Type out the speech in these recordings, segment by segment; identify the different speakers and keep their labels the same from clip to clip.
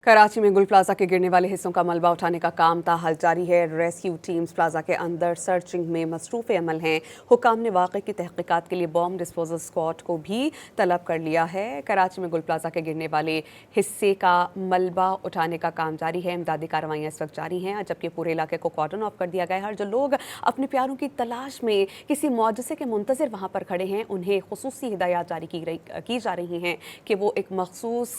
Speaker 1: कराची में गुल प्लाजा के गिरने वाले हिस्सों का मलबा उठाने का काम ताहाल जारी है। रेस्क्यू टीम्स प्लाजा के अंदर सर्चिंग में मसरूफ़ अमल हैं। हुकाम ने वाक़े की तहक़ीक़ात के लिए बॉम्ब डिस्पोजल स्क्वाड को भी तलब कर लिया है। कराची में गुल प्लाजा के गिरने वाले हिस्से का मलबा उठाने का काम जारी है। इमदादी कार्रवाइयाँ इस वक्त जारी हैं, जबकि पूरे इलाके को कॉर्डन ऑफ कर दिया गया है। और जो लोग अपने प्यारों की तलाश में किसी मुआजिज़े के मुंतज़िर वहाँ पर खड़े हैं, उन्हें खुसूसी हिदायत जारी की जा रही हैं कि वो एक मखसूस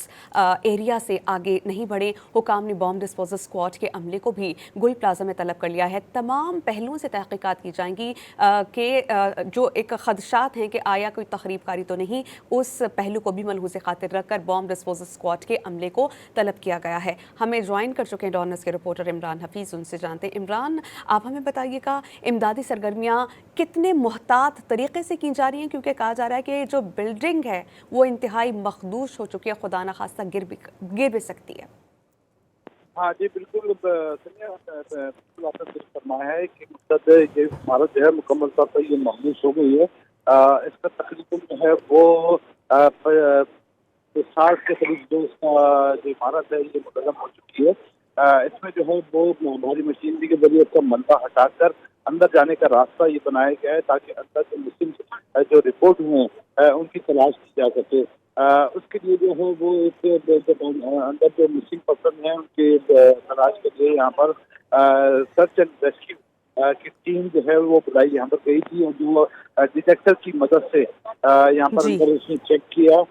Speaker 1: एरिया से आगे नहीं बढ़े। हुकाम ने बॉम्ब डिस्पोजल स्क्वाड के अमले को भी गुल प्लाजा में तलब कर लिया है। तमाम पहलुओं से तहकीकात की जाएंगी कि जो एक खदशात हैं कि आया कोई तखरीबकारी तो नहीं, उस पहलू को भी मलहूज़ खातिर रखकर बॉम्ब डिस्पोजल स्क्वाड के अमले को तलब किया गया है। हमें ज्वाइन कर चुके हैं डॉन न्यूज़ के रिपोर्टर इमरान हफीज़, उनसे जानते हैं। इमरान, आप हमें बताइएगा इमदादी सरगर्मियाँ कितने मोहतात तरीके से की जा रही हैं, क्योंकि कहा जा रहा है कि जो बिल्डिंग है वो इंतहाई मखदूश हो चुकी है, खुदा न खास्ता गिर भी सकती है।
Speaker 2: हाँ जी, बिल्कुल सुनिए, बिल्कुल आपने दुरुस्त फरमाया है कि मतलब ये इमारत जो है मुकम्मल तौर पर ये महफूज हो गई है। इसका तकरीबन जो है वो 60 के करीब जो इसका जो इमारत है ये मुकम्मल हो चुकी है। इसमें जो है वो भारी मशीनरी के जरिए इसका मलबा हटाकर अंदर जाने का रास्ता ये बनाया गया है, ताकि अंदर के मुस्लिम जो रिपोर्ट हुए उनकी तलाश की जा सके। उसके लिए जो है वो एक अंदर जो मिसिंग पर्सन है उनके तलाश के लिए यहाँ पर सर्च एंड रेस्क्यू की टीम जो है वो बुलाई यहाँ पर गई थी, और जो डिटेक्टर की मदद से यहाँ पर
Speaker 1: जी,
Speaker 2: अंदर उसने चेक किया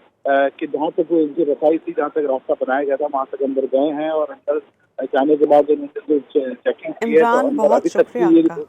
Speaker 2: कि जहाँ तक वो इनकी रसाई थी, जहाँ तक रास्ता बनाया गया था वहाँ तक अंदर गए हैं, और अंदर जाने के बाद इन्होंने जो चेकिंग की है तो
Speaker 1: इमरान
Speaker 2: अंदर
Speaker 1: बहुत
Speaker 2: अभी तक
Speaker 1: शुक्रिया
Speaker 2: की ये
Speaker 1: आपका।